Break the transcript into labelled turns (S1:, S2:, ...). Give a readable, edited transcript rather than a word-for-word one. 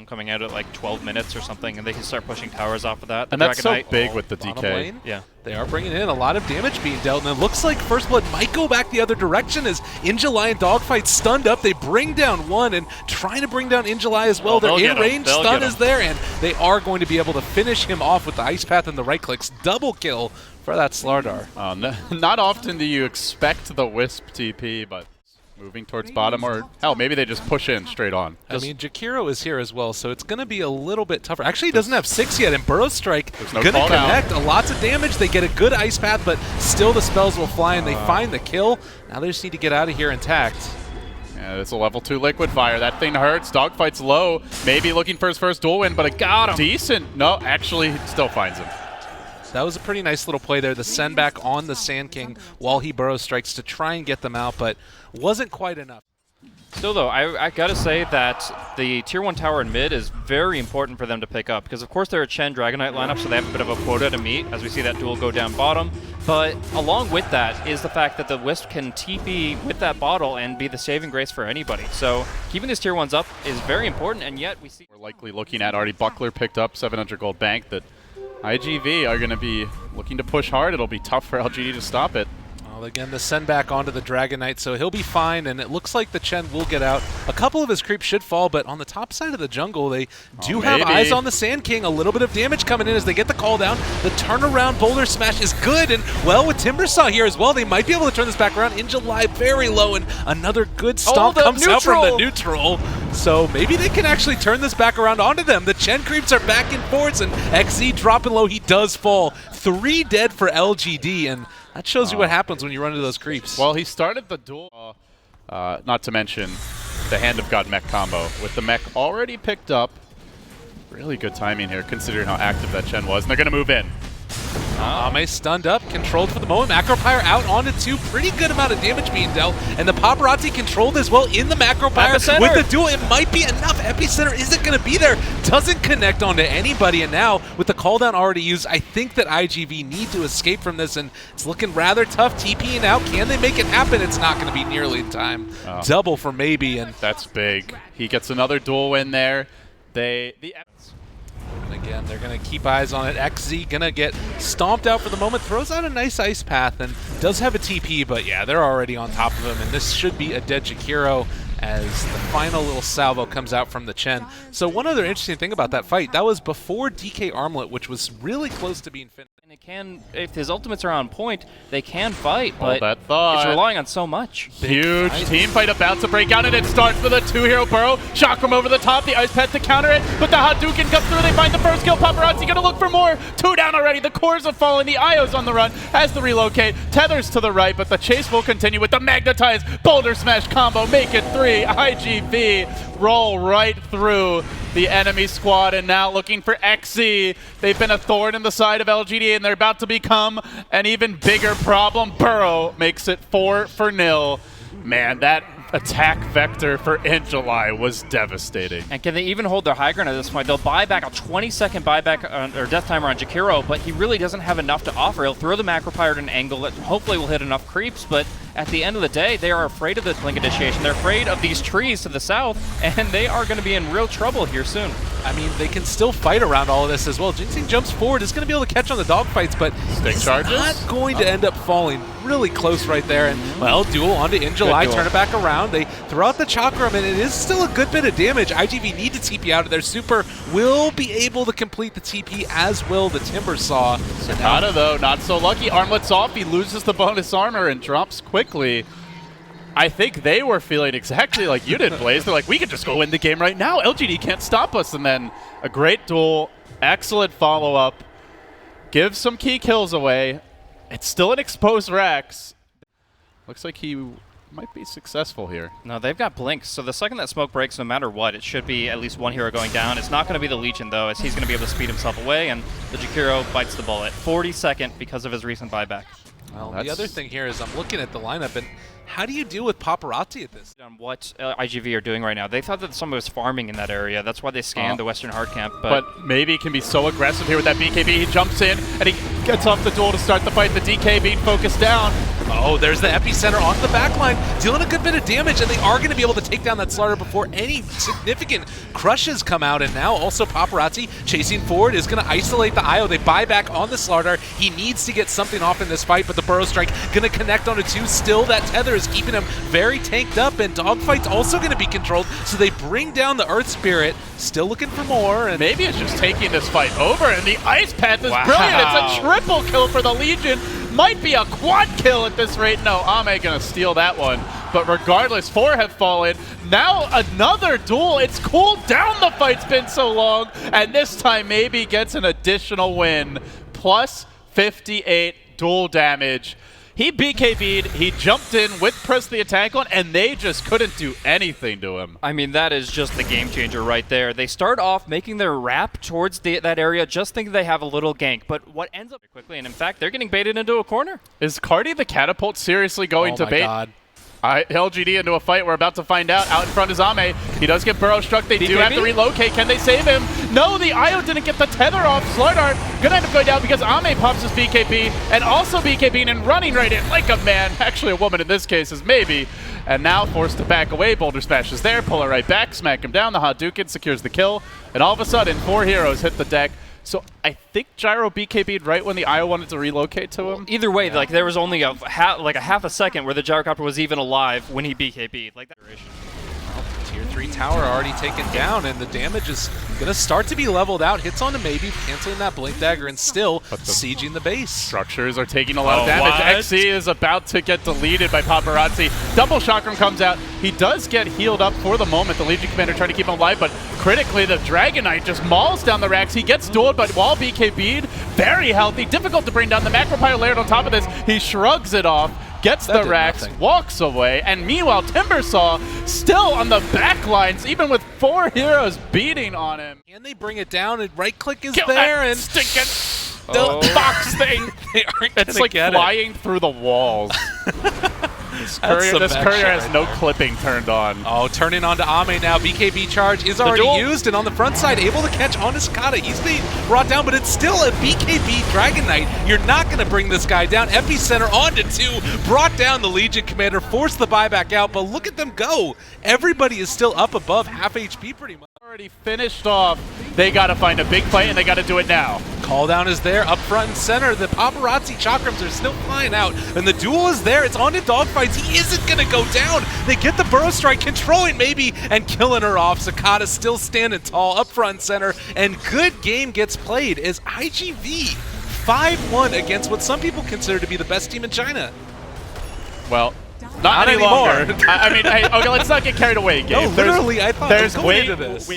S1: zone coming out at like 12 minutes or something, and they can start pushing towers off of that.
S2: And that's so big with the DK.
S3: Lane.
S1: Yeah.
S3: They are bringing in a lot of damage being dealt, and it looks like First Blood might go back the other direction as iG.July and Dogfight stunned up. They bring down one and trying to bring down iG.July as well. They're in range, stun is there, and they are going to be able to finish him off with the Ice Path and the right clicks. Double kill for that Slardar.
S2: Not often do you expect the Wisp TP, but moving towards bottom, or hell, maybe they just push in straight on.
S3: I mean, Jakiro is here as well, so it's going to be a little bit tougher. Actually, he doesn't have 6 yet, and Burrow Strike going to connect. Lots of damage. They get a good Ice Path, but still the spells will fly, and they find the kill. Now they just need to get out of here intact.
S2: Yeah, it's a level 2 Liquid Fire. That thing hurts. Dogfight's low. Maybe looking for his first duel win, but it got him. Decent. No, actually, still finds him.
S3: That was a pretty nice little play there. The send back on the Sand King while he Burrow Strikes to try and get them out, but wasn't quite enough.
S1: Still, though, I gotta say that the Tier 1 tower in mid is very important for them to pick up, because of course they're a Chen Dragonite lineup, so they have a bit of a quota to meet as we see that duel go down bottom. But along with that is the fact that the Wisp can TP with that bottle and be the saving grace for anybody. So keeping these Tier 1s up is very important, and yet we see...
S2: We're likely looking at already Buckler picked up 700 gold bank that iG.V are going to be looking to push hard. It'll be tough for LGD to stop it.
S3: Well, again, the send back onto the Dragonite, so he'll be fine, and it looks like the Chen will get out. A couple of his creeps should fall, but on the top side of the jungle, they do have eyes on the Sand King. A little bit of damage coming in as they get the call down. The turnaround Boulder Smash is good, and well, with Timbersaw here as well, they might be able to turn this back around. iG.July very low, and another good stomp comes out from the neutral. So maybe they can actually turn this back around onto them. The Chen creeps are back and forth, and XZ dropping low. He does fall. 3 dead for LGD, and that shows you what happens when you run into those creeps.
S2: Well, he started the duel, not to mention the Hand of God mech combo. With the mech already picked up, really good timing here considering how active that Chen was, and they're going to move in.
S3: Ame stunned up, controlled for the moment. Macro Pyre out onto 2. Pretty good amount of damage being dealt. And the Paparazzi controlled as well in the Macro Pyre. With the duel, it might be enough. Epicenter isn't going to be there. Doesn't connect onto anybody. And now, with the call down already used, I think that iG.V need to escape from this. And it's looking rather tough. TPing out. Can they make it happen? It's not going to be nearly in time. Double for Maybe. And
S2: that's big. He gets another duel win there.
S3: Again, they're going to keep eyes on it. XZ going to get stomped out for the moment. Throws out a nice Ice Path and does have a TP, but yeah, they're already on top of him. And this should be a dead Jakiro as the final little salvo comes out from the Chen. So one other interesting thing about that fight, that was before DK Armlet, which was really close to being finished.
S1: And it can, if his ultimates are on point, they can fight, but
S2: it's
S1: relying on so much.
S2: Huge team fight about to break out, and it starts with a 2-hero Burrow. Chakram over the top, the Ice Pet to counter it, but the Hadouken comes through, they find the first kill. Paparazzi gonna look for more. 2 down already, the cores have fallen, the Io's on the run, has to relocate. Tethers to the right, but the chase will continue with the Magnetize Boulder Smash combo. Make it 3, iG.V roll right through the enemy squad, and now looking for XZ. They've been a thorn in the side of LGD, and they're about to become an even bigger problem. Burrow makes it 4-0. Man, that attack vector for iG.July was devastating.
S1: And can they even hold their high ground at this point? They'll buy back a 20-second buyback or death timer on Jakiro, but he really doesn't have enough to offer. He'll throw the Macro Pyre at an angle that hopefully will hit enough creeps, but at the end of the day, they are afraid of the Blink Initiation. They're afraid of these trees to the south, and they are going to be in real trouble here soon.
S3: I mean, they can still fight around all of this as well. Jixing jumps forward, is going to be able to catch on the dogfights, but he's not going to end up falling. Really close right there, and well, duel onto iG.July, turn it back around. They throw out the Chakram, and it is still a good bit of damage. iG.V need to TP out of there. Super will be able to complete the TP, as will the Timbersaw.
S2: Sakata, though, not so lucky. Armlet's off, he loses the bonus armor and drops quickly. I think they were feeling exactly like you did, Blaze. They're like, we could just go win the game right now. LGD can't stop us. And then a great duel, excellent follow-up, gives some key kills away. It's still an exposed Rex. Looks like he might be successful here.
S1: No, they've got blinks, so the second that smoke breaks, no matter what, it should be at least one hero going down. It's not going to be the Legion, though, as he's going to be able to speed himself away, and the Jakiro bites the bullet. 42nd because of his recent buyback.
S3: Well, the other thing here is I'm looking at the lineup, and how do you deal with Paparazzi at this?
S1: On what iG.V are doing right now. They thought that someone was farming in that area. That's why they scanned the Western Hard Camp. But
S2: Maybe can be so aggressive here with that BKB. He jumps in, and he gets off the duel to start the fight. The DK being focused down.
S3: Oh, there's the epicenter on the backline, dealing a good bit of damage, and they are going to be able to take down that Slardar before any significant crushes come out. And now also Paparazzi chasing forward is going to isolate the IO. They buy back on the Slardar. He needs to get something off in this fight, but the Burrow Strike going to connect onto 2. Still, that tether is keeping him very tanked up, and Dogfight's also going to be controlled, so they bring down the Earth Spirit. Still looking for more. And
S2: maybe it's just taking this fight over, and the Ice Path is brilliant. It's a triple kill for the Legion. Might be a quad kill at this rate. No, Ame gonna steal that one. But regardless, 4 have fallen. Now another duel. It's cooled down. The fight's been so long. And this time maybe gets an additional win. Plus 58 duel damage. He BKB'd, he jumped in with press the attack on, and they just couldn't do anything to him.
S1: I mean, that is just the game changer right there. They start off making their wrap towards that area, just thinking they have a little gank, but what ends up quickly, and in fact, they're getting baited into a corner.
S2: Is Cardi the Catapult seriously going to bait?
S3: Oh my God.
S2: LGD into a fight. We're about to find out. Out in front is Ame. He does get Burrow struck. They do have to relocate. Can they save him? No, the IO didn't get the tether off. Slardar gonna end up going down because Ame pops his BKB and also BKB and running right in like a man. Actually, a woman in this case is maybe. And now forced to back away. Boulder Smash is there. Pull it right back. Smack him down. The Hadouken secures the kill. And all of a sudden, 4 heroes hit the deck. So I think Gyro BKB'd right when the IO wanted to relocate to him.
S1: Either way, like there was only a half a second where the Gyrocopter was even alive when he BKB'd. Like that.
S3: Tier 3 tower already taken down, and the damage is going to start to be leveled out. Hits onto Maybe, canceling that Blink Dagger, and still sieging the base.
S2: Structures are taking a lot of damage. XC is about to get deleted by Paparazzi. Double Chakram comes out. He does get healed up for the moment. The Legion Commander trying to keep him alive, but critically, the Dragon Knight just mauls down the racks. He gets dueled, but while BKB'd, very healthy. Difficult to bring down. The Macropyle layered on top of this. He shrugs it off. Gets the racks, walks away, and meanwhile Timbersaw still on the back lines, even with 4 heroes beating on him.
S3: Can they bring it down? And right click is there, and
S2: stick it. The box thing. It's like flying through the walls. This courier has no clipping turned on.
S3: Oh, turning on to Ame now. BKB charge is already used, and on the front side, able to catch on Sakata. He's being brought down, but it's still a BKB Dragon Knight. You're not going to bring this guy down. Epicenter onto 2, brought down the Legion Commander, forced the buyback out, but look at them go. Everybody is still up above half HP pretty much.
S2: Already finished off. They got to find a big fight, and they got to do it now.
S3: Call down is there, up front and center. The Paparazzi Chakrams are still flying out, and the duel is there. It's on to Dogfights. He isn't going to go down. They get the Burrow Strike, controlling Maybe, and killing her off. Sakata still standing tall, up front and center, and good game gets played as iG.V. 5-1 against what some people consider to be the best team in China.
S2: Well, not any
S3: anymore.
S2: Longer. I mean, okay, let's not get carried away, Gabe.
S3: No, literally, I thought
S2: there's
S3: going into this.